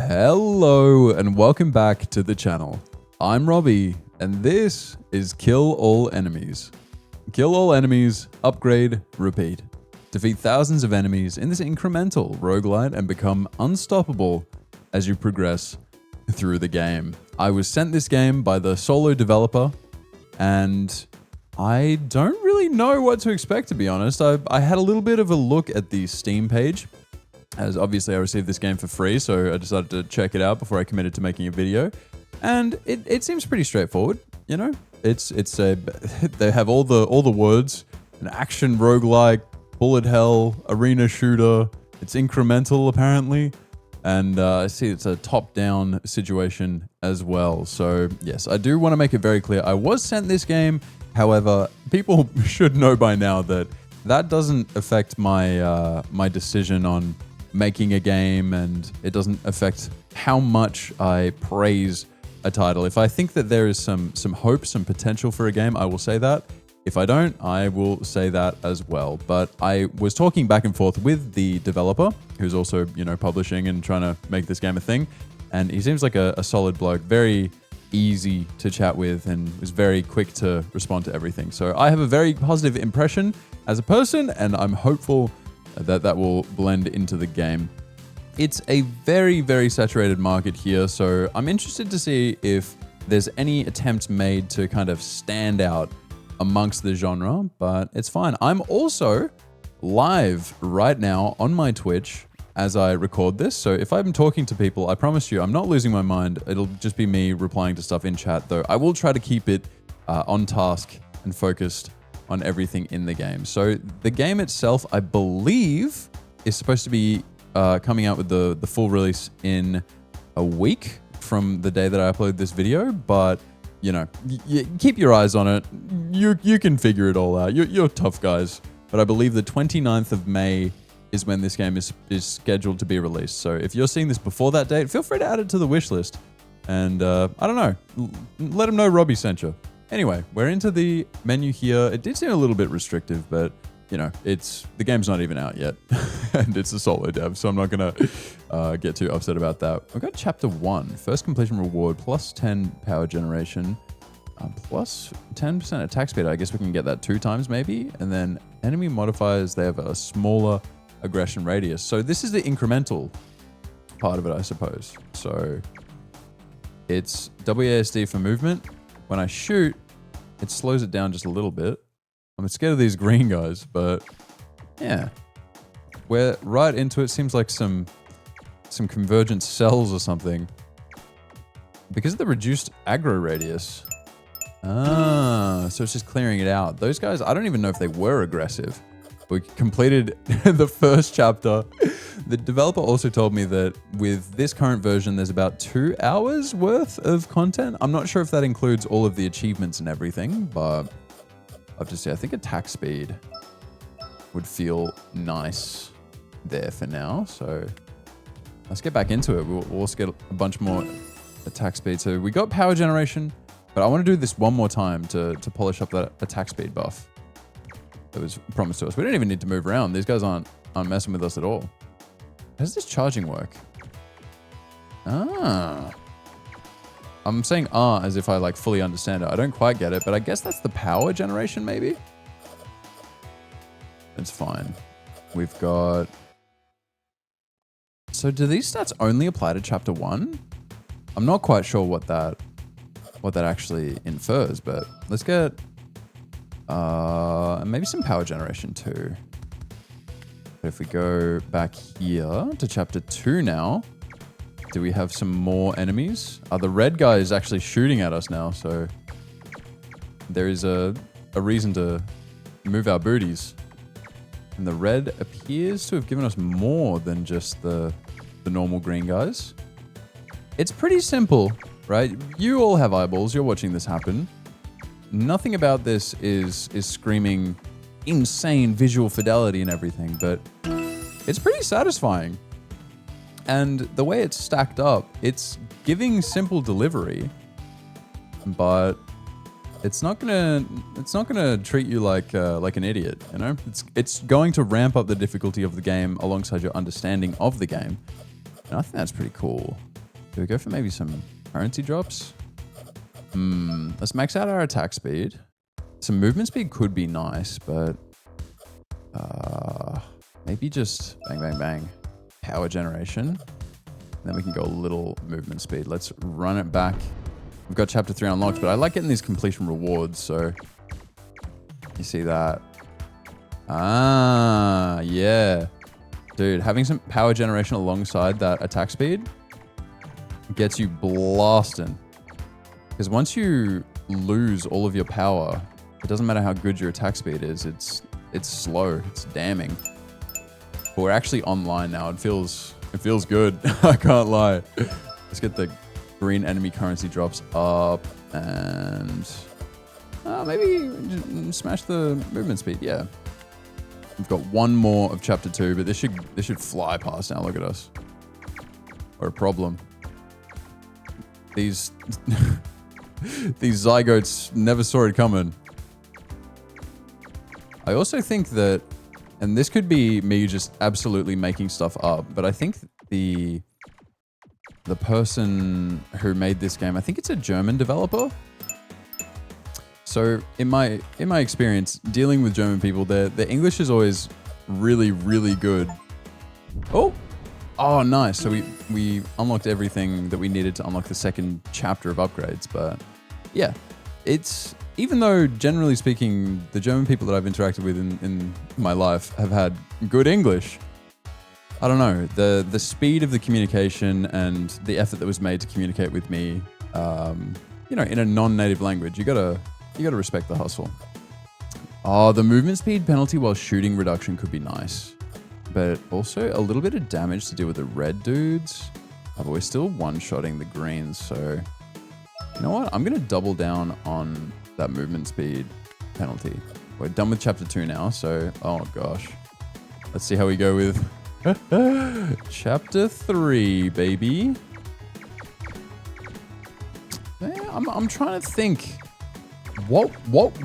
Hello and welcome back to the channel. I'm Robbie and this is Kill All Enemies. Kill all enemies, upgrade, repeat. Defeat thousands of enemies in this incremental roguelite and become unstoppable as you progress through the game. I was sent this game by the solo developer and I don't really know what to expect, to be honest. I had a little bit of a look at the Steam page, as obviously I received this game for free, so I decided to check it out before I committed to making a video. And it seems pretty straightforward, you know? They have all the words, an action roguelike, bullet hell, arena shooter. It's incremental apparently. And I see it's a top-down situation as well. So yes, I do want to make it very clear. I was sent this game. However, people should know by now that that doesn't affect my my decision on making a game, and it doesn't affect how much I praise a title. If I think that there is some hope, some potential for a game, I will say that. If I don't, I will say that as well. But I was talking back and forth with the developer, who's also, you know, publishing and trying to make this game a thing. And he seems like a solid bloke, very easy to chat with, and was very quick to respond to everything. So I have a very positive impression as a person, and I'm hopeful that will blend into the game. It's a very, very saturated market here, so I'm interested to see if there's any attempt made to kind of stand out amongst the genre, but it's fine. I'm also live right now on my Twitch as I record this, so if I'm talking to people, I promise you I'm not losing my mind. It'll just be me replying to stuff in chat, though I will try to keep it on task and focused on everything in the game. So the game itself, I believe, is supposed to be coming out with the full release in a week from the day that I upload this video, but you know, keep your eyes on it. You can figure it all out. You're tough guys. But I believe the 29th of May is when this game is scheduled to be released. So if you're seeing this before that date, feel free to add it to the wish list. And I don't know, let them know Robbie sent you. Anyway, we're into the menu here. It did seem a little bit restrictive, but you know, the game's not even out yet, and it's a solo dev, so I'm not gonna get too upset about that. We've got chapter 1, first completion reward, plus 10 power generation, plus 10% attack speed. I guess we can get that 2 times maybe, and then enemy modifiers, they have a smaller aggression radius. So this is the incremental part of it, I suppose. So it's WASD for movement. When I shoot, it slows it down just a little bit. I'm scared of these green guys, but yeah. We're right into it. Seems like some convergent cells or something. Because of the reduced aggro radius. Ah, so it's just clearing it out. Those guys, I don't even know if they were aggressive. We completed the first chapter. The developer also told me that with this current version, there's about 2 hours worth of content. I'm not sure if that includes all of the achievements and everything, but I have to say, I think attack speed would feel nice there for now. So let's get back into it. We'll also get a bunch more attack speed. So we got power generation, but I want to do this one more time to polish up that attack speed buff that was promised to us. We don't even need to move around. These guys aren't messing with us at all. How does this charging work? Ah. I'm saying as if I like fully understand it. I don't quite get it, but I guess that's the power generation maybe? It's fine. We've got... So do these stats only apply to chapter 1? I'm not quite sure what that actually infers, but let's get maybe some power generation too. But if we go back here to chapter 2 now, do we have some more enemies? The red guy is actually shooting at us now, so there is a reason to move our booties. And the red appears to have given us more than just the normal green guys. It's pretty simple, right? You all have eyeballs. You're watching this happen. Nothing about this is screaming insane visual fidelity and everything, but it's pretty satisfying. And the way it's stacked up, it's giving simple delivery, but it's not gonna treat you like an idiot, you know? It's going to ramp up the difficulty of the game alongside your understanding of the game. And I think that's pretty cool. Do we go for maybe some currency drops? Let's max out our attack speed. Some movement speed could be nice, but maybe just bang, bang, bang. Power generation. And then we can go a little movement speed. Let's run it back. We've got chapter 3 unlocked, but I like getting these completion rewards, so you see that. Ah, yeah. Dude, having some power generation alongside that attack speed gets you blasting. Because once you lose all of your power, it doesn't matter how good your attack speed is, it's slow, it's damning. But we're actually online now. It feels good. I can't lie. Let's get the green enemy currency drops up and maybe just smash the movement speed. Yeah. We've got one more of chapter 2, but this should fly past now. Look at us. We're a problem. These these zygotes never saw it coming. I also think that, and this could be me just absolutely making stuff up, but I think the person who made this game, I think it's a German developer. So in my experience dealing with German people, their English is always really, really good. Oh, nice. So we unlocked everything that we needed to unlock the second chapter of upgrades. But yeah, it's, even though generally speaking, the German people that I've interacted with in my life have had good English, I don't know, the speed of the communication and the effort that was made to communicate with me, in a non-native language, you gotta respect the hustle. Oh, the movement speed penalty while shooting reduction could be nice, but also a little bit of damage to deal with the red dudes. But we're still one-shotting the greens, so you know what? I'm gonna double down on that movement speed penalty. We're done with chapter 2 now, so oh gosh, let's see how we go with chapter 3, baby. Yeah, I'm trying to think. What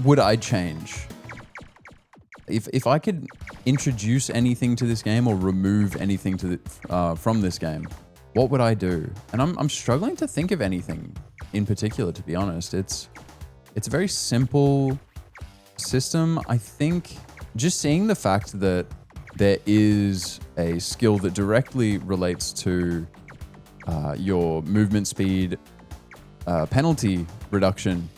would I change? If I could introduce anything to this game or remove anything to from this game, what would I do? And I'm struggling to think of anything in particular, to be honest. It's a very simple system. I think just seeing the fact that there is a skill that directly relates to your movement speed penalty reduction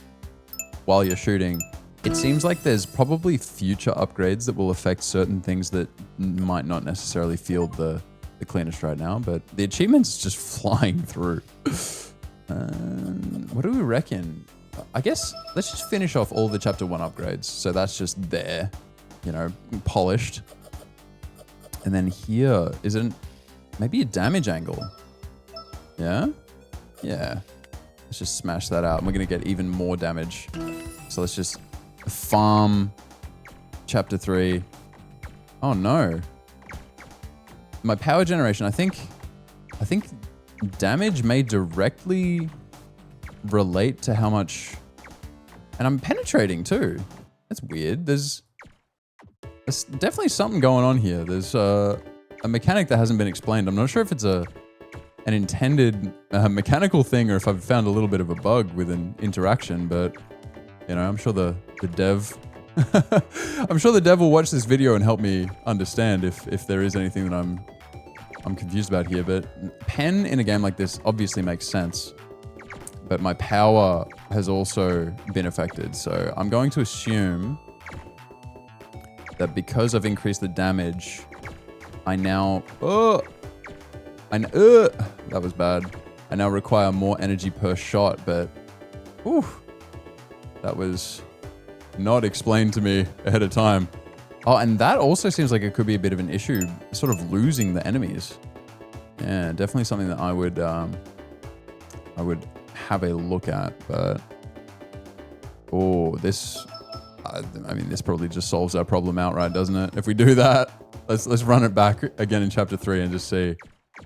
while you're shooting, it seems like there's probably future upgrades that will affect certain things that might not necessarily feel the cleanest right now, but the achievement's just flying through. What do we reckon? I guess let's just finish off all the chapter 1 upgrades. So that's just there, polished. And then here isn't maybe a damage angle. Yeah. Let's just smash that out and we're going to get even more damage. So let's just farm chapter 3. Oh no. My power generation, I think damage may directly relate to how much, and I'm penetrating too. That's weird. There's definitely something going on here. There's a mechanic that hasn't been explained. I'm not sure if it's an intended mechanical thing or if I've found a little bit of a bug with an interaction, but I'm sure the dev I'm sure the dev will watch this video and help me understand if there is anything that I'm confused about here. But pen in a game like this obviously makes sense, but my power has also been affected. So I'm going to assume that because I've increased the damage, I now that was bad. I now require more energy per shot, but that was not explained to me ahead of time. Oh, and that also seems like it could be a bit of an issue, sort of losing the enemies. Yeah, definitely something that I would have a look at. But this, this probably just solves our problem outright, doesn't it? If we do that, let's run it back again in chapter 3 and just see.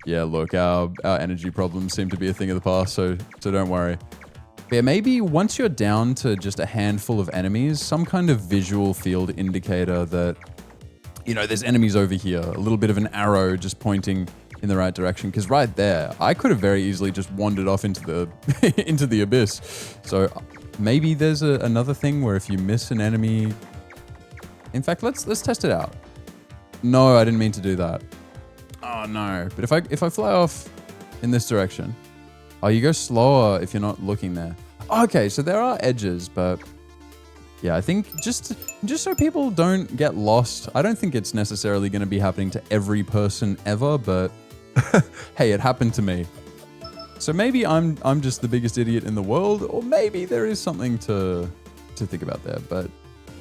Yeah, look, our energy problems seem to be a thing of the past, so don't worry. But yeah, maybe once you're down to just a handful of enemies, some kind of visual field indicator that, there's enemies over here. A little bit of an arrow just pointing in the right direction, because right there, I could have very easily just wandered off into the into the abyss. So maybe there's another thing where if you miss an enemy... In fact, let's test it out. No, I didn't mean to do that. Oh no. But if I fly off in this direction, oh, you go slower if you're not looking there. Okay, so there are edges, but yeah, I think just so people don't get lost, I don't think it's necessarily going to be happening to every person ever, but hey, it happened to me. So maybe I'm just the biggest idiot in the world, or maybe there is something to think about there, but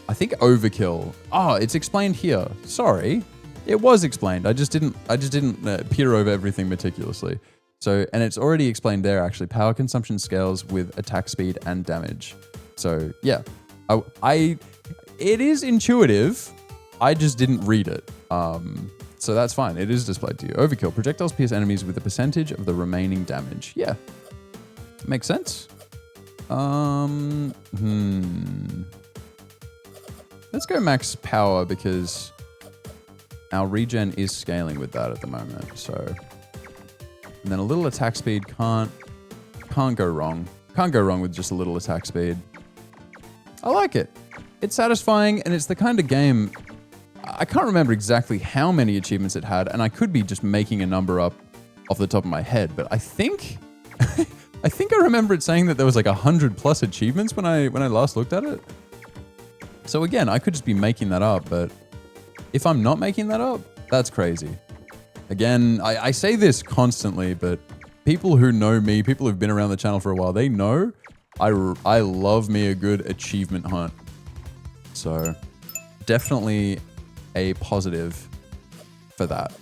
I think overkill. Oh, it's explained here. Sorry. It was explained. I just didn't peer over everything meticulously. So, and it's already explained there actually. Power consumption scales with attack speed and damage. So yeah, it is intuitive. I just didn't read it. So that's fine. It is displayed to you. Overkill. Projectiles pierce enemies with a percentage of the remaining damage. Yeah. Makes sense. Let's go max power because our regen is scaling with that at the moment. So, and then a little attack speed can't go wrong. Can't go wrong with just a little attack speed. I like it. It's satisfying, and it's the kind of game... I can't remember exactly how many achievements it had, and I could be just making a number up off the top of my head, but I think I remember it saying that there was like 100+ achievements when I last looked at it. So again, I could just be making that up, but if I'm not making that up, that's crazy. Again, I say this constantly, but people who know me, people who've been around the channel for a while, they know I love me a good achievement hunt. So definitely a positive for that.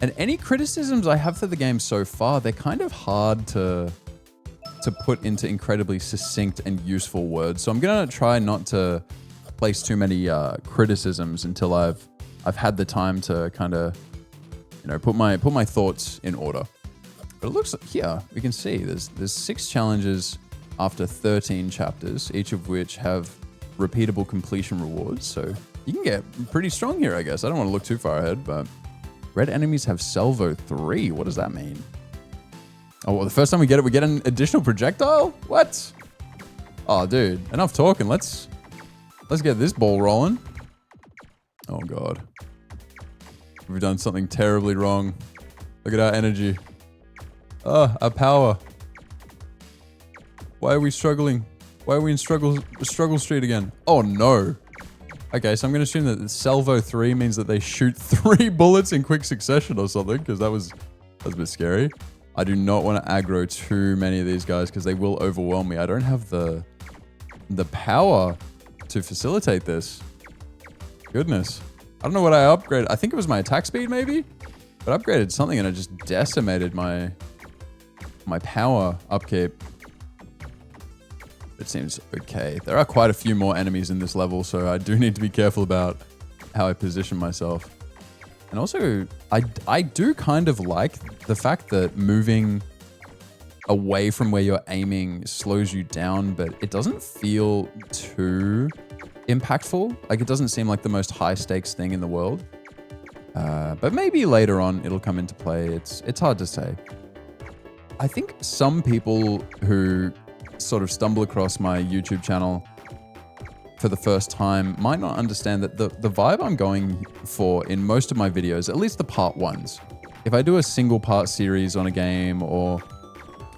And any criticisms I have for the game so far, they're kind of hard to put into incredibly succinct and useful words. So I'm gonna try not to place too many criticisms until I've had the time to kind of, you know, put my thoughts in order. But it looks like here we can see there's 6 challenges after 13 chapters, each of which have repeatable completion rewards. So you can get pretty strong here, I guess. I don't want to look too far ahead, but red enemies have salvo 3. What does that mean? Oh, well, the first time we get it, we get an additional projectile? What? Oh, dude, enough talking. Let's get this ball rolling. Oh, God. We've done something terribly wrong. Look at our energy. Our power. Why are we struggling? Why are we in struggle street again? Oh, no. Okay, so I'm going to assume that salvo 3 means that they shoot 3 bullets in quick succession or something, because that was a bit scary. I do not want to aggro too many of these guys because they will overwhelm me. I don't have the power to facilitate this. Goodness. I don't know what I upgraded. I think it was my attack speed maybe, but I upgraded something and I just decimated my power upkeep. It seems okay. There are quite a few more enemies in this level, so I do need to be careful about how I position myself. And also, I do kind of like the fact that moving away from where you're aiming slows you down, but it doesn't feel too impactful. Like, it doesn't seem like the most high stakes thing in the world. But maybe later on it'll come into play. It's hard to say. I think some people who sort of stumble across my YouTube channel for the first time might not understand that the vibe I'm going for in most of my videos, at least the part ones, if I do a single part series on a game, or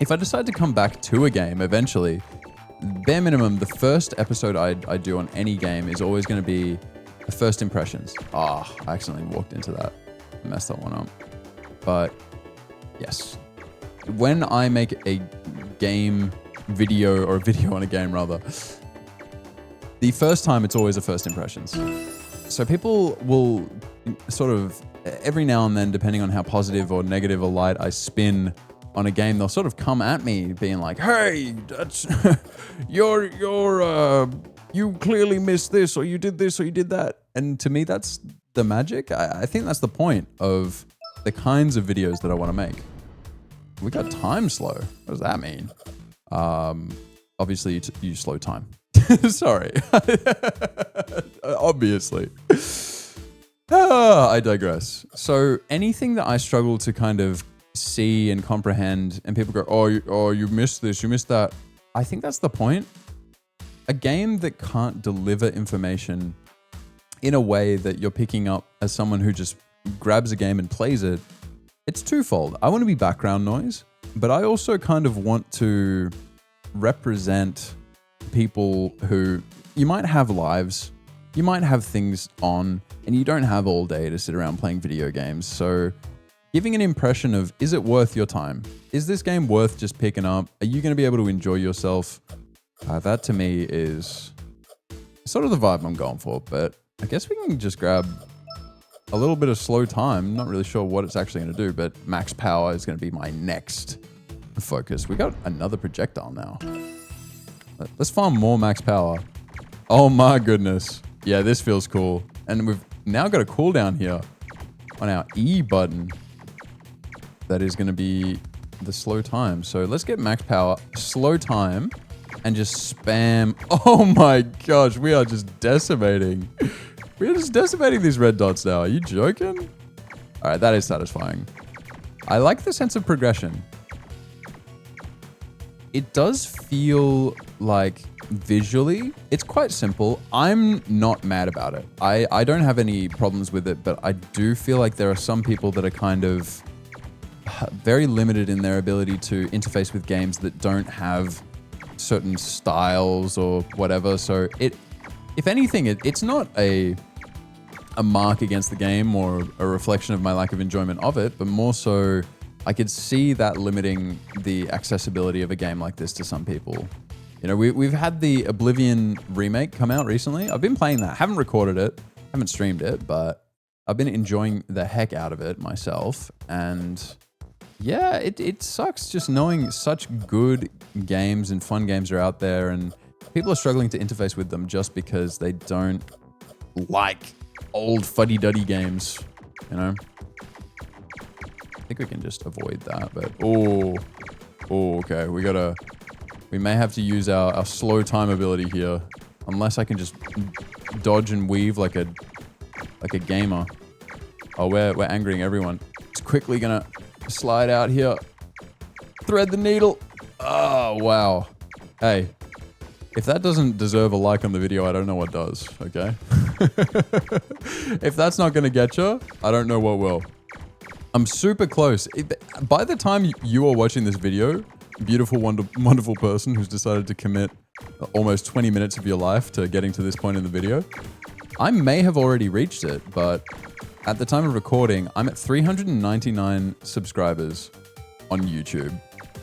if I decide to come back to a game eventually, bare minimum, the first episode I do on any game is always going to be the first impressions. I accidentally walked into that. I messed that one up. But yes, when I make a game video, or a video on a game rather, the first time it's always a first impressions. So people will sort of, every now and then, depending on how positive or negative or light I spin on a game, they'll sort of come at me being like, hey, that's, you clearly missed this, or you did this, or you did that. And to me, that's the magic. I think that's the point of the kinds of videos that I want to make. We got time slow. What does that mean? Obviously you slow time. Sorry. Obviously. I digress. So anything that I struggle to kind of see and comprehend, and people go, oh, you missed this, you missed that. I think that's the point. A game that can't deliver information in a way that you're picking up as someone who just grabs a game and plays it, it's twofold. I want to be background noise, but I also kind of want to represent people who, you might have lives, you might have things on, and you don't have all day to sit around playing video games. So giving an impression of, is it worth your time? Is this game worth just picking up? Are you going to be able to enjoy yourself? That to me is sort of the vibe I'm going for, but I guess we can just grab a little bit of slow time. Not really sure what it's actually going to do, but max power is going to be my next focus. We got another projectile now. Let's farm more max power. Oh my goodness. Yeah, this feels cool. And we've now got a cooldown here on our E button. That is going to be the slow time. So let's get max power, slow time, and just spam. Oh my gosh, we are just decimating. We're just decimating these red dots now. Are you joking? All right, that is satisfying. I like the sense of progression. It does feel like visually, it's quite simple. I'm not mad about it. I don't have any problems with it, but I do feel like there are some people that are kind of very limited in their ability to interface with games that don't have certain styles or whatever. So if anything, it's not a mark against the game or a reflection of my lack of enjoyment of it, but more so I could see that limiting the accessibility of a game like this to some people. You know, we've had the Oblivion remake come out recently. I've been playing that. Haven't recorded it, haven't streamed it, but I've been enjoying the heck out of it myself. And yeah, it sucks just knowing such good games and fun games are out there and people are struggling to interface with them just because they don't like old fuddy-duddy games, you know? I think we can just avoid that, but oh, okay. We may have to use our slow time ability here, unless I can just dodge and weave like a gamer. Oh, we're angering everyone. It's quickly gonna slide out here. Thread the needle. Oh, wow. Hey, if that doesn't deserve a like on the video, I don't know what does, okay? If that's not gonna get you, I don't know what will. I'm super close. By the time you are watching this video, beautiful, wonderful person who's decided to commit almost 20 minutes of your life to getting to this point in the video, I may have already reached it, but at the time of recording, I'm at 399 subscribers on YouTube.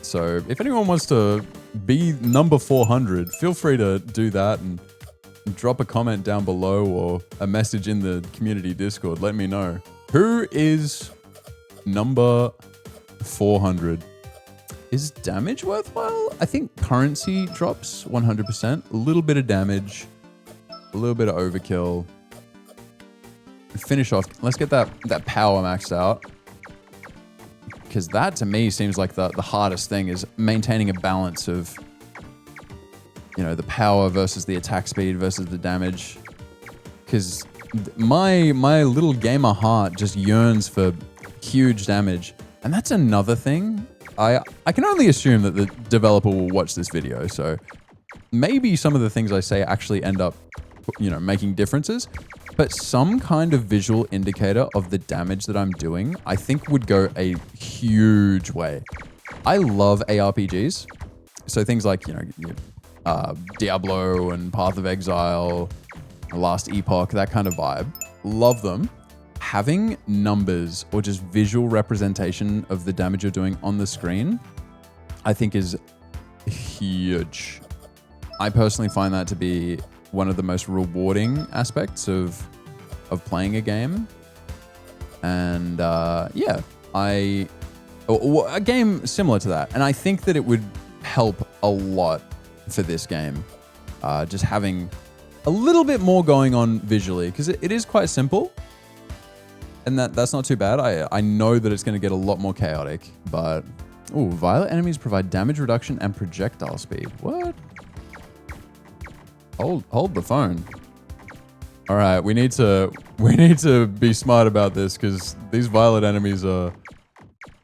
So if anyone wants to be number 400, feel free to do that and drop a comment down below or a message in the community Discord. Let me know. Who is number 400? Is damage worthwhile? I think currency drops 100%. A little bit of damage, a little bit of overkill. Finish off. Let's get that power maxed out. Because that to me seems like the hardest thing is maintaining a balance of, you know, the power versus the attack speed versus the damage. Because my little gamer heart just yearns for huge damage. And that's another thing. I can only assume that the developer will watch this video. So maybe some of the things I say actually end up, you know, making differences. But some kind of visual indicator of the damage that I'm doing, I think would go a huge way. I love ARPGs. So things like, you know, Diablo and Path of Exile, Last Epoch, that kind of vibe. Love them. Having numbers or just visual representation of the damage you're doing on the screen, I think is huge. I personally find that to be one of the most rewarding aspects of playing a game. And yeah, a game similar to that. And I think that it would help a lot for this game. Just having a little bit more going on visually, because it is quite simple. And that's not too bad. I know that it's going to get a lot more chaotic, but... Ooh, violet enemies provide damage reduction and projectile speed. What? Hold the phone. All right, we need to be smart about this because these violet enemies are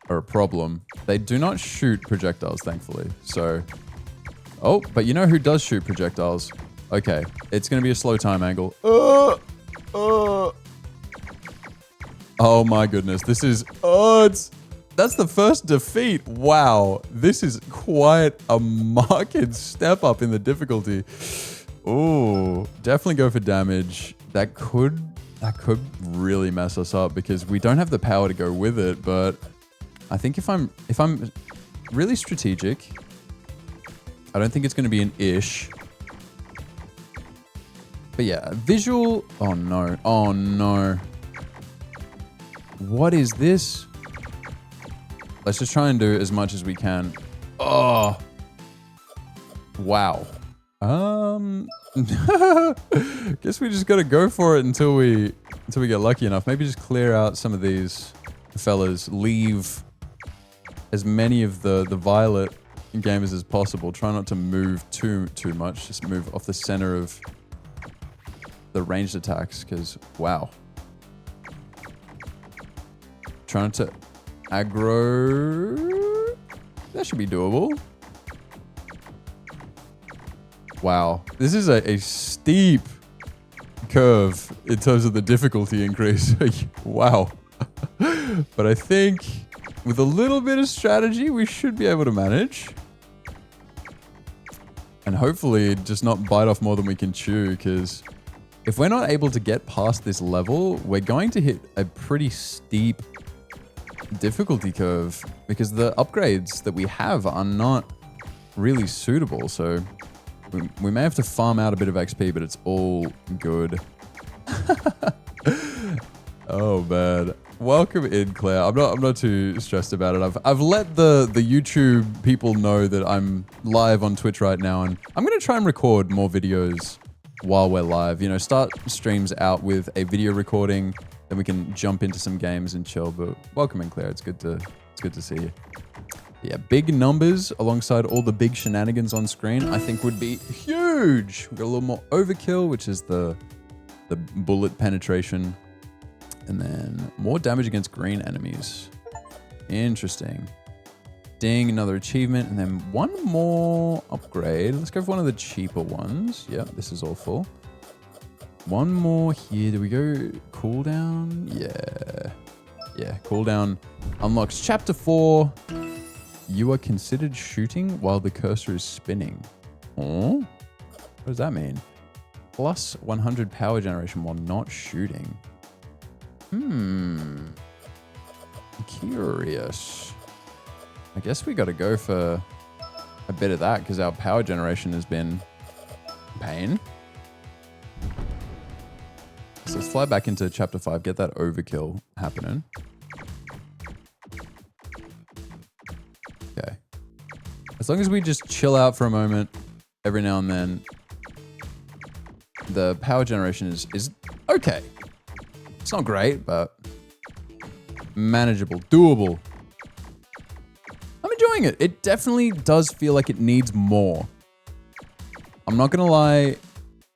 a problem. They do not shoot projectiles, thankfully. So, oh, but you know who does shoot projectiles? Okay, it's gonna be a slow time angle. Oh my goodness, this is that's the first defeat. Wow, this is quite a marked step up in the difficulty. Oh, definitely go for damage. That could really mess us up because we don't have the power to go with it. But I think if I'm really strategic, I don't think it's going to be an ish. But yeah, visual. Oh no! Oh no! What is this? Let's just try and do as much as we can. Oh, wow. Guess we just gotta go for it until we get lucky enough. Maybe just clear out some of these fellas. Leave as many of the violet gamers as possible. Try not to move too much. Just move off the center of the ranged attacks, because wow. Try not to aggro. That should be doable. Wow, this is a steep curve in terms of the difficulty increase. Wow. But I think with a little bit of strategy, we should be able to manage. And hopefully just not bite off more than we can chew, because if we're not able to get past this level, we're going to hit a pretty steep difficulty curve because the upgrades that we have are not really suitable. So we may have to farm out a bit of XP, but it's all good. Oh man, welcome in, Claire. I'm not too stressed about it. I've let the YouTube people know that I'm live on Twitch right now, and I'm gonna try and record more videos while we're live. You know, start streams out with a video recording, then we can jump into some games and chill. But welcome in, Claire. It's good to see you. Yeah, big numbers alongside all the big shenanigans on screen, I think would be huge. We've got a little more overkill, which is the bullet penetration. And then more damage against green enemies. Interesting. Ding, another achievement. And then one more upgrade. Let's go for one of the cheaper ones. Yeah, this is all full. One more here. Do we go cooldown? Yeah. Yeah, cooldown unlocks Chapter 4. You are considered shooting while the cursor is spinning. Oh? What does that mean? Plus 100 power generation while not shooting. Curious. I guess we got to go for a bit of that because our power generation has been pain. So let's fly back into Chapter 5, get that overkill happening. Okay. As long as we just chill out for a moment every now and then, the power generation is okay. It's not great, but manageable, doable. I'm enjoying it. It definitely does feel like it needs more. I'm not gonna lie,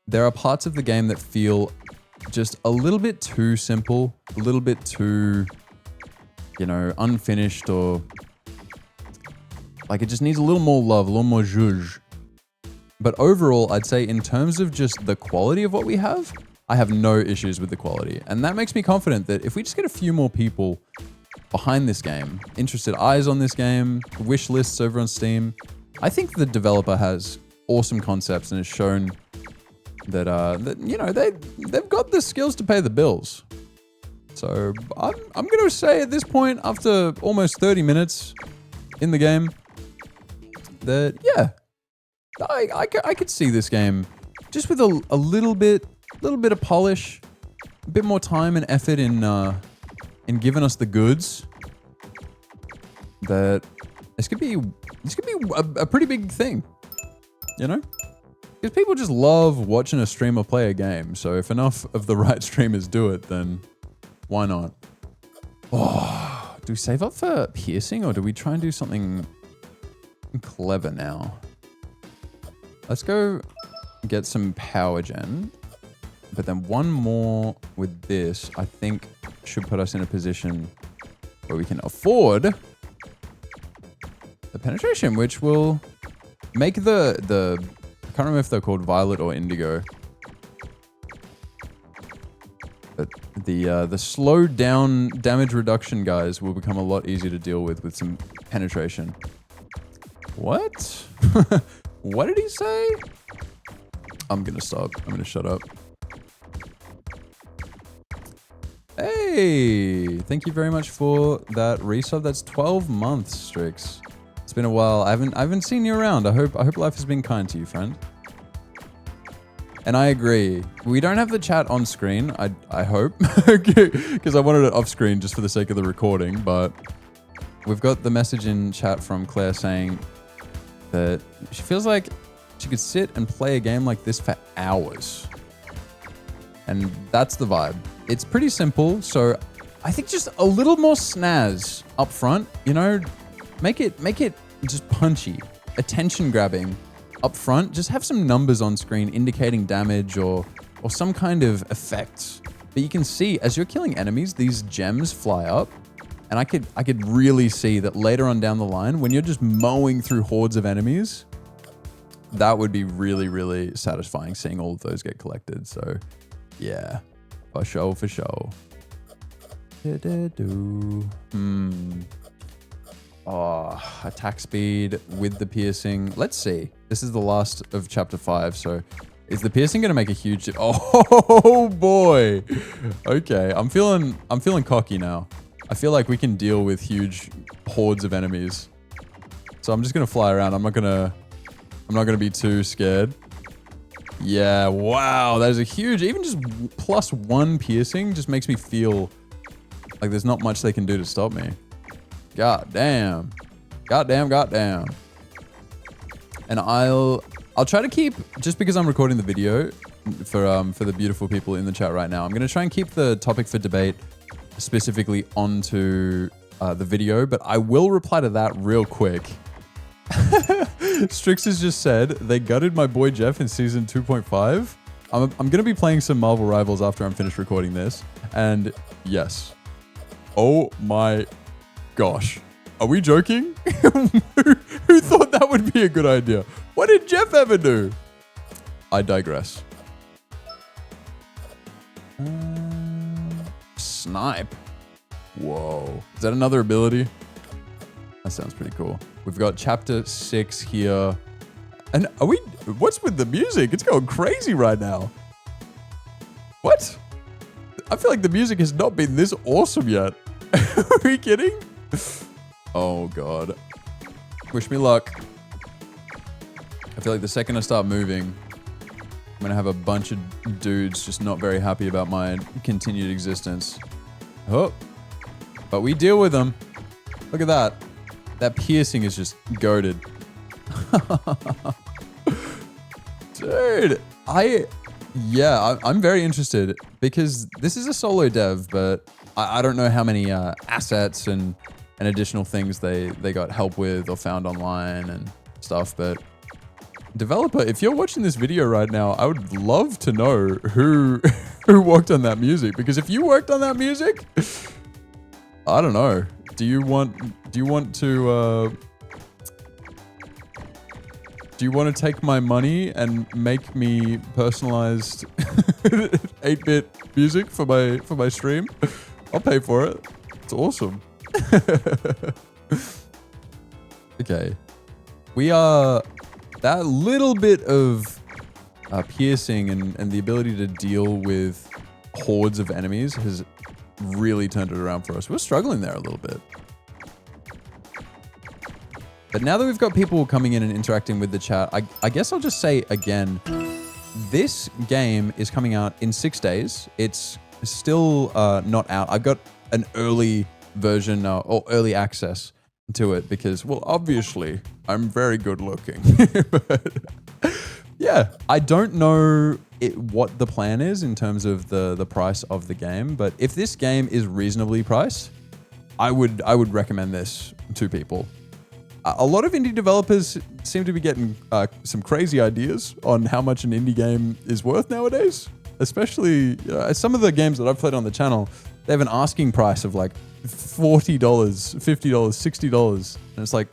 there are parts of the game that feel just a little bit too simple, a little bit too, you know, unfinished, or like it just needs a little more love, a little more zhuzh. But overall, I'd say in terms of just the quality of what we have, I have no issues with the quality. And that makes me confident that if we just get a few more people behind this game, interested eyes on this game, wish lists over on Steam, I think the developer has awesome concepts and has shown that, you know, they've got the skills to pay the bills. So I'm going to say at this point, after almost 30 minutes in the game, that, yeah, I could see this game just with a little bit of polish, a bit more time and effort in giving us the goods. That this could be a pretty big thing, you know? Because people just love watching a streamer play a game. So if enough of the right streamers do it, then why not? Oh, do we save up for piercing, or do we try and do something clever now? Let's go get some power gen. But then one more with this, I think should put us in a position where we can afford the penetration, which will make the I can't remember if they're called violet or indigo. But the slowed down damage reduction guys will become a lot easier to deal with some penetration. What? What did he say? I'm gonna stop. I'm gonna shut up. Hey, thank you very much for that resub. That's 12 months, Strix. It's been a while. I haven't seen you around. I hope life has been kind to you, friend. And I agree. We don't have the chat on screen, I hope, because I wanted it off screen just for the sake of the recording, but we've got the message in chat from Claire saying that she feels like she could sit and play a game like this for hours. And that's the vibe. It's pretty simple, so I think just a little more snaz up front, you know, make it just punchy, attention grabbing. Up front, just have some numbers on screen indicating damage or some kind of effects. But you can see as you're killing enemies, these gems fly up. And I could really see that later on down the line, when you're just mowing through hordes of enemies, that would be really, really satisfying seeing all of those get collected. So yeah, for sure. Oh, attack speed with the piercing. Let's see. This is the last of chapter 5. So is the piercing going to make a huge... Oh boy. Okay. I'm feeling cocky now. I feel like we can deal with huge hordes of enemies. So I'm just going to fly around. I'm not going to be too scared. Yeah. Wow. That is a huge, even just +1 piercing just makes me feel like there's not much they can do to stop me. God damn. And I'll try to keep, just because I'm recording the video for the beautiful people in the chat right now, I'm going to try and keep the topic for debate specifically onto the video, but I will reply to that real quick. Strix has just said, they gutted my boy Jeff in season 2.5. I'm going to be playing some Marvel Rivals after I'm finished recording this. And yes. Oh my gosh. Are we joking? Who thought that would be a good idea? What did Jeff ever do? I digress. Snipe. Whoa. Is that another ability? That sounds pretty cool. We've got chapter 6 here. And are we... What's with the music? It's going crazy right now. What? I feel like the music has not been this awesome yet. Are we kidding? Oh, God. Wish me luck. I feel like the second I start moving, I'm going to have a bunch of dudes just not very happy about my continued existence. Oh. But we deal with them. Look at that. That piercing is just goated. Dude, I'm very interested because this is a solo dev, but I don't know how many assets and additional things they got help with or found online and stuff. But developer, if you're watching this video right now, I would love to know who worked on that music, because if you worked on that music, I don't know. Do you want to take my money and make me personalized 8-bit music for my stream? I'll pay for it. It's awesome. Okay. We are... That little bit of piercing and the ability to deal with hordes of enemies has really turned it around for us. We're struggling there a little bit. But now that we've got people coming in and interacting with the chat, I guess I'll just say again, this game is coming out in 6 days. It's still not out. I've got an early version or early access to it because, well, obviously I'm very good looking. But yeah, I don't know what the plan is in terms of the price of the game, but if this game is reasonably priced, I would recommend this to people. A lot of indie developers seem to be getting some crazy ideas on how much an indie game is worth nowadays. especially some of the games that I've played on the channel, they have an asking price of like $40, $50, $60. And it's like,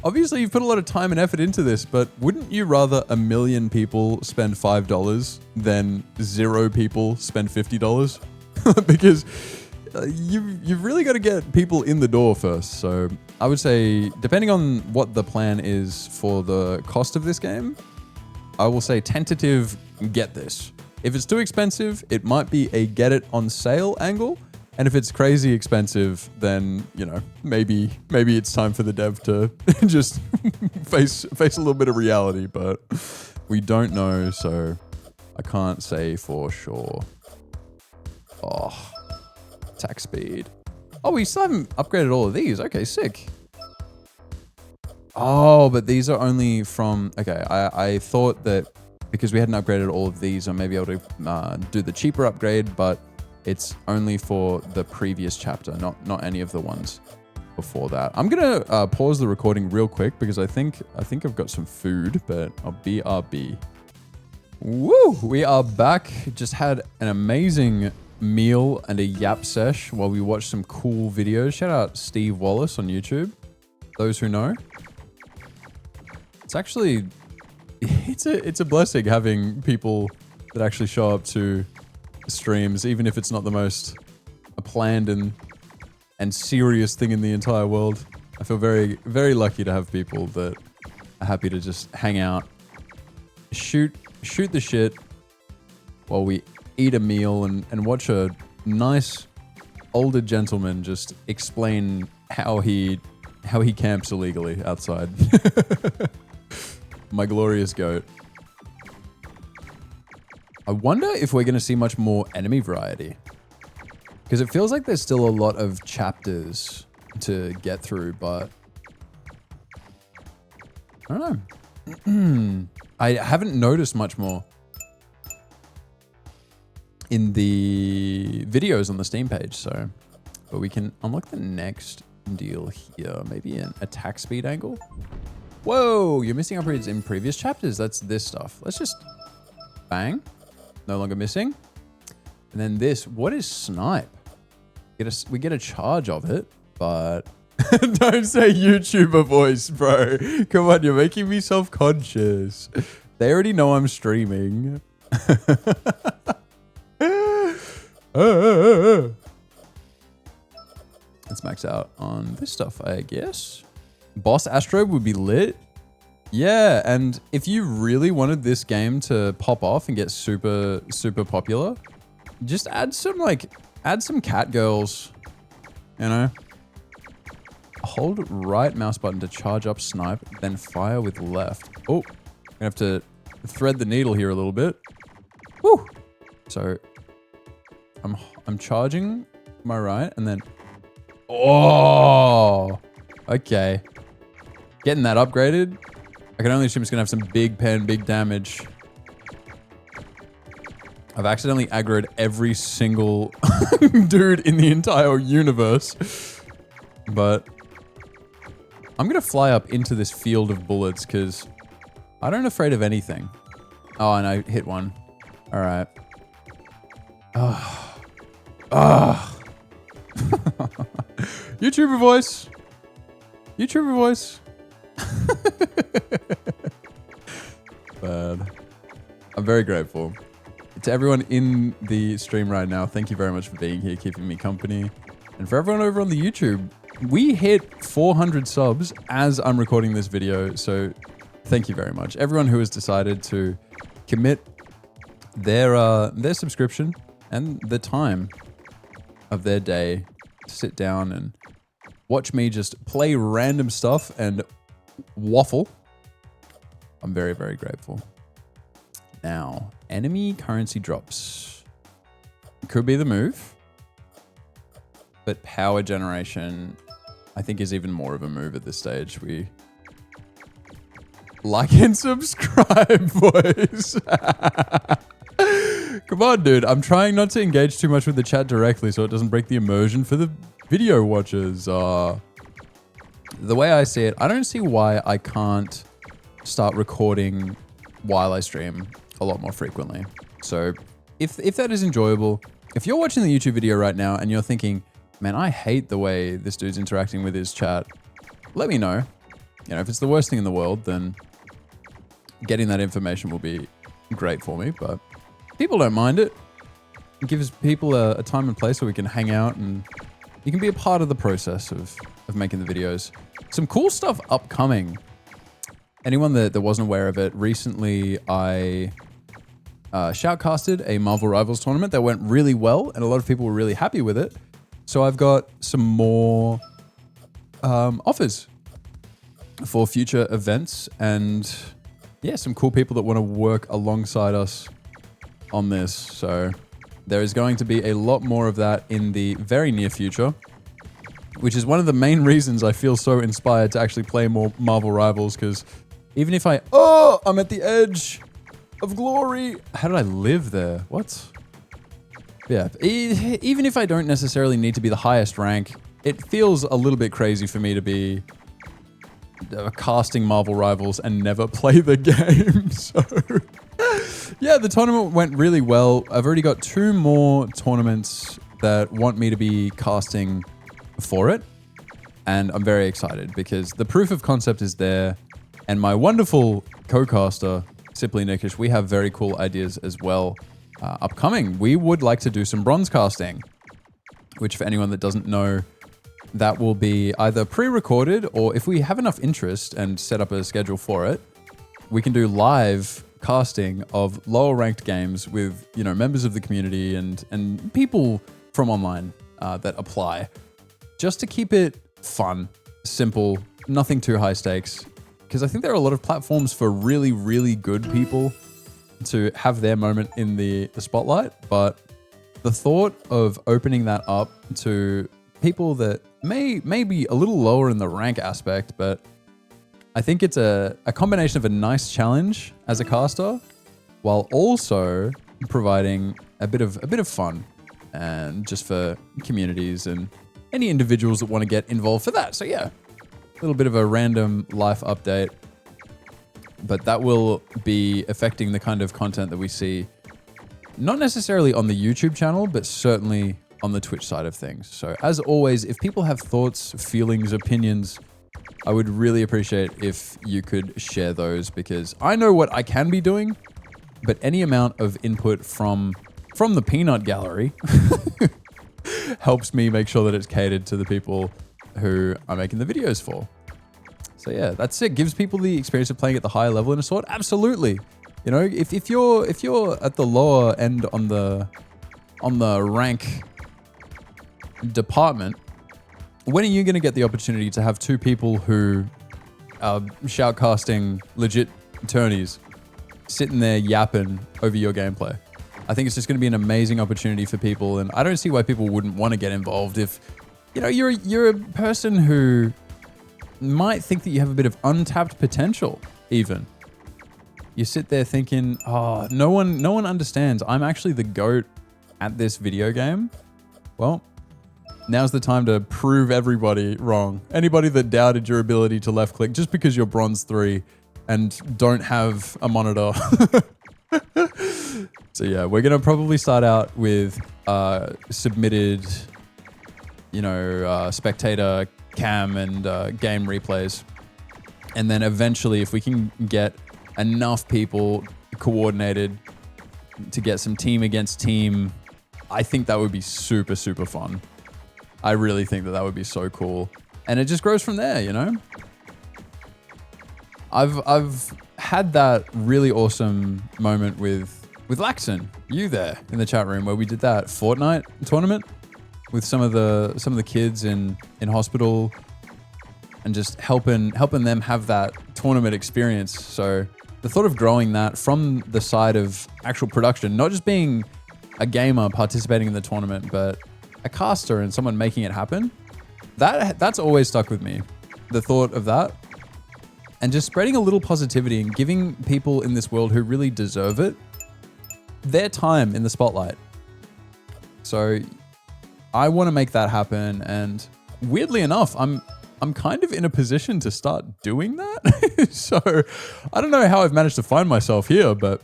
obviously you've put a lot of time and effort into this, but wouldn't you rather 1 million people spend $5 than 0 people spend $50? Because you've really got to get people in the door first. So I would say, depending on what the plan is for the cost of this game, I will say tentative, get this. If it's too expensive, it might be a get it on sale angle. And if it's crazy expensive, then, maybe it's time for the dev to just face a little bit of reality, but we don't know, so I can't say for sure. Oh, attack speed. Oh, we still haven't upgraded all of these. Okay, sick. Oh, but these are only from, okay, I thought that because we hadn't upgraded all of these, I may be able to do the cheaper upgrade, but it's only for the previous chapter, not any of the ones before that. I'm gonna pause the recording real quick because I think I've got some food, but I'll BRB. Woo! We are back. Just had an amazing meal and a yap sesh while we watched some cool videos. Shout out Steve Wallace on YouTube. Those who know. It's actually, it's a blessing having people that actually show up to streams, even if it's not the most planned and serious thing in the entire world. I feel very, very lucky to have people that are happy to just hang out, shoot the shit while we eat a meal and watch a nice older gentleman just explain how he camps illegally outside. My glorious goat. I wonder if we're going to see much more enemy variety. Because it feels like there's still a lot of chapters to get through, but I don't know. I haven't noticed much more in the videos on the Steam page, so, but we can unlock the next deal here. Maybe an attack speed angle. Whoa, you're missing upgrades in previous chapters. That's this stuff. Let's just bang. No longer missing. And then this, what is snipe? We get a charge of it, but don't say YouTuber voice, bro. Come on, you're making me self-conscious. They already know I'm streaming. Let's max out on this stuff, I guess. Boss Astrobe would be lit. Yeah, and if you really wanted this game to pop off and get super, super popular, just add some cat girls, Hold right mouse button to charge up snipe, then fire with left. Oh, gonna have to thread the needle here a little bit. Woo! So I'm charging my right, and then oh, okay. Getting that upgraded. I can only assume it's gonna have some big pen, big damage. I've accidentally aggroed every single dude in the entire universe. But I'm gonna fly up into this field of bullets because I don't afraid of anything. Oh, and I hit one. All right. YouTuber voice. YouTuber voice. Bad. I'm very grateful. To everyone in the stream right now, thank you very much for being here, keeping me company. And for everyone over on the YouTube, we hit 400 subs as I'm recording this video, so thank you very much. Everyone who has decided to commit their subscription and the time of their day to sit down and watch me just play random stuff and waffle. I'm very, very grateful. Now, enemy currency drops. Could be the move. But power generation, I think, is even more of a move at this stage. We like and subscribe, boys. Come on, dude. I'm trying not to engage too much with the chat directly so it doesn't break the immersion for the video watchers. The way I see it, I don't see why I can't start recording while I stream a lot more frequently. So if that is enjoyable, if you're watching the YouTube video right now and you're thinking, man, I hate the way this dude's interacting with his chat, let me know. You know, if it's the worst thing in the world, then getting that information will be great for me, but people don't mind it. It gives people a time and place where we can hang out and you can be a part of the process of making the videos. Some cool stuff upcoming. Anyone that wasn't aware of it, recently I shoutcasted a Marvel Rivals tournament that went really well and a lot of people were really happy with it. So I've got some more offers for future events and yeah, some cool people that want to work alongside us on this. So there is going to be a lot more of that in the very near future, which is one of the main reasons I feel so inspired to actually play more Marvel Rivals, because even if I'm at the edge of glory. How did I live there? What? Yeah, even if I don't necessarily need to be the highest rank, it feels a little bit crazy for me to be casting Marvel Rivals and never play the game. So yeah, the tournament went really well. I've already got 2 more tournaments that want me to be casting for it. And I'm very excited because the proof of concept is there. And my wonderful co-caster, Simply Nickish, we have very cool ideas as well. Upcoming, we would like to do some bronze casting, which for anyone that doesn't know, that will be either pre-recorded or if we have enough interest and set up a schedule for it, we can do live casting of lower ranked games with, you know, members of the community and people from online that apply, just to keep it fun, simple, nothing too high stakes. Because I think there are a lot of platforms for really, really good people to have their moment in the spotlight. But the thought of opening that up to people that may be a little lower in the rank aspect, but I think it's a combination of a nice challenge as a caster, while also providing a bit of fun, and just for communities and any individuals that want to get involved for that. So yeah, a little bit of a random life update, but that will be affecting the kind of content that we see, not necessarily on the YouTube channel, but certainly on the Twitch side of things. So as always, if people have thoughts, feelings, opinions, I would really appreciate if you could share those, because I know what I can be doing, but any amount of input from the peanut gallery helps me make sure that it's catered to the people who I'm making the videos for. So yeah, that's it. Gives people the experience of playing at the higher level in a sword. Absolutely. You know, if you're at the lower end on the rank department, when are you going to get the opportunity to have 2 people who are shoutcasting legit tourneys sitting there yapping over your gameplay? I think it's just going to be an amazing opportunity for people, and I don't see why people wouldn't want to get involved if, you know, you're a person who might think that you have a bit of untapped potential even. You sit there thinking, oh, no one understands. I'm actually the GOAT at this video game. Well, now's the time to prove everybody wrong. Anybody that doubted your ability to left click just because you're bronze 3 and don't have a monitor. So yeah, we're going to probably start out with submitted, you know, spectator cam and game replays. And then eventually, if we can get enough people coordinated to get some team against team, I think that would be super, super fun. I really think that would be so cool. And it just grows from there, you know? I've had that really awesome moment with Laxon, you there in the chat room, where we did that Fortnite tournament with some of the kids in hospital, and just helping them have that tournament experience. So the thought of growing that from the side of actual production, not just being a gamer participating in the tournament, but a caster and someone making it happen, that's always stuck with me. The thought of that, and just spreading a little positivity and giving people in this world who really deserve it their time in the spotlight. So I want to make that happen, and weirdly enough, I'm I'm kind of in a position to start doing that. So I don't know how I've managed to find myself here, but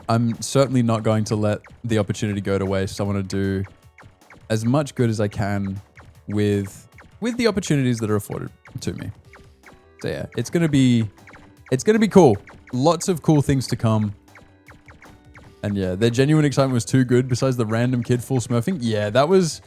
I'm certainly not going to let the opportunity go to waste. I want to do as much good as I can with the opportunities that are afforded to me. So yeah, it's gonna be cool. Lots of cool things to come. And yeah, their genuine excitement was too good. Besides the random kid full smurfing, yeah, that was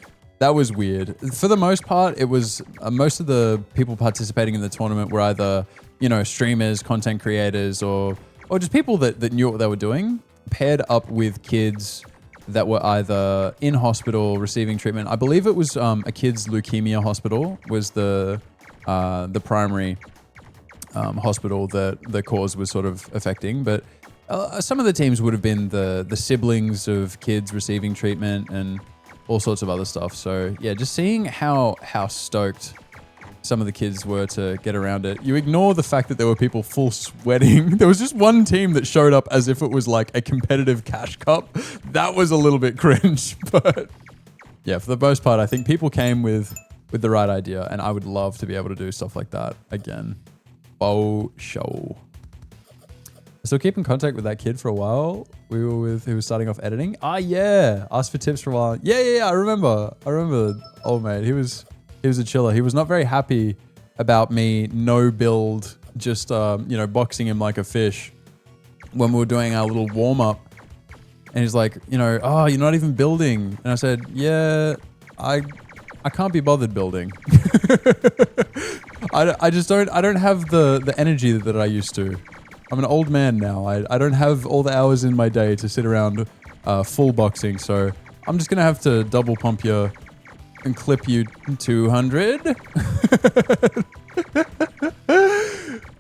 weird. For the most part, it was most of the people participating in the tournament were either, you know, streamers, content creators, or just people that knew what they were doing, paired up with kids that were either in hospital receiving treatment. I believe it was a kid's leukemia hospital was the primary hospital that the cause was sort of affecting. But some of the teams would have been the siblings of kids receiving treatment and all sorts of other stuff. So yeah, just seeing how stoked some of the kids were to get around it. You ignore the fact that there were people full sweating. There was just one team that showed up as if it was like a competitive cash cup. That was a little bit cringe, but yeah, for the most part, I think people came with the right idea, and I would love to be able to do stuff like that again. Oh, show. So keep in contact with that kid for a while. We were with who was starting off editing. Ah, yeah. Asked for tips for a while. Yeah. I remember. Old mate. He was a chiller. He was not very happy about me no build, just boxing him like a fish when we were doing our little warm up. And he's like, oh, you're not even building. And I said, yeah, I can't be bothered building. I don't have the energy that I used to. I'm an old man now. I don't have all the hours in my day to sit around full boxing. So I'm just going to have to double pump you and clip you 200.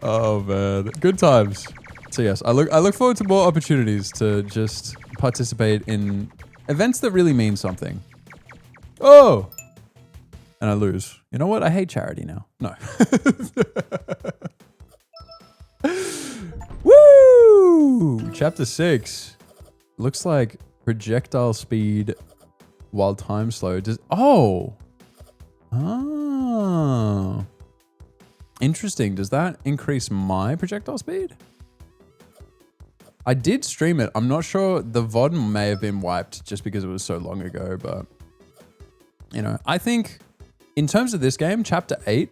Oh, man. Good times. So yes, I look forward to more opportunities to just participate in events that really mean something. Oh! And I lose. You know what? I hate charity now. No. Woo! Chapter 6. Looks like projectile speed while time slow. Interesting. Does that increase my projectile speed? I did stream it. I'm not sure. The VOD may have been wiped just because it was so long ago, but I think in terms of this game, Chapter 8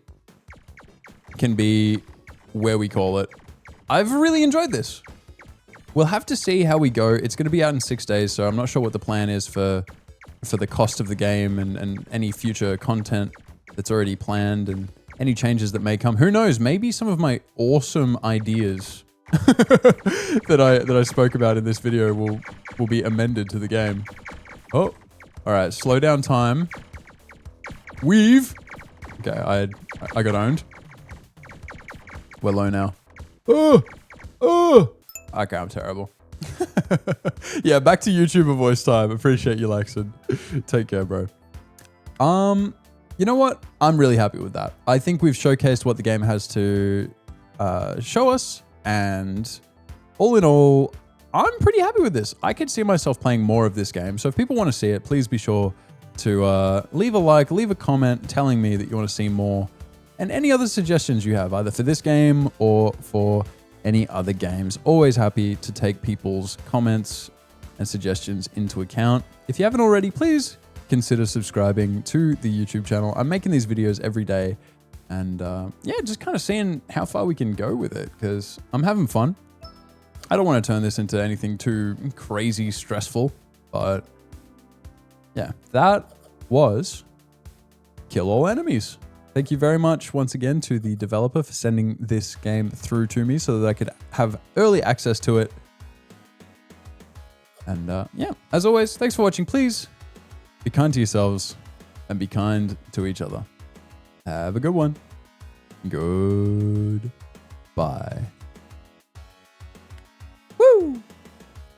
can be where we call it. I've really enjoyed this. We'll have to see how we go. It's going to be out in 6 days, so I'm not sure what the plan is for the cost of the game and any future content that's already planned and any changes that may come. Who knows? Maybe some of my awesome ideas that I spoke about in this video will be amended to the game. Oh, all right. Slow down time. Weave. Okay, I got owned. We're low now. Oh. Okay, I'm terrible. Yeah, back to YouTuber voice time. Appreciate you, Laxon. Take care, bro. You know what? I'm really happy with that. I think we've showcased what the game has to show us, and all in all, I'm pretty happy with this. I could see myself playing more of this game. So if people want to see it, please be sure to leave a like, leave a comment telling me that you want to see more, and any other suggestions you have, either for this game or for any other games. Always happy to take people's comments and suggestions into account. If you haven't already, please consider subscribing to the YouTube channel. I'm making these videos every day, and just kind of seeing how far we can go with it, because I'm having fun. I don't want to turn this into anything too crazy stressful, but yeah, that was Kill All Enemies. Thank you very much once again to the developer for sending this game through to me so that I could have early access to it. And as always, thanks for watching. Please be kind to yourselves and be kind to each other. Have a good one. Goodbye.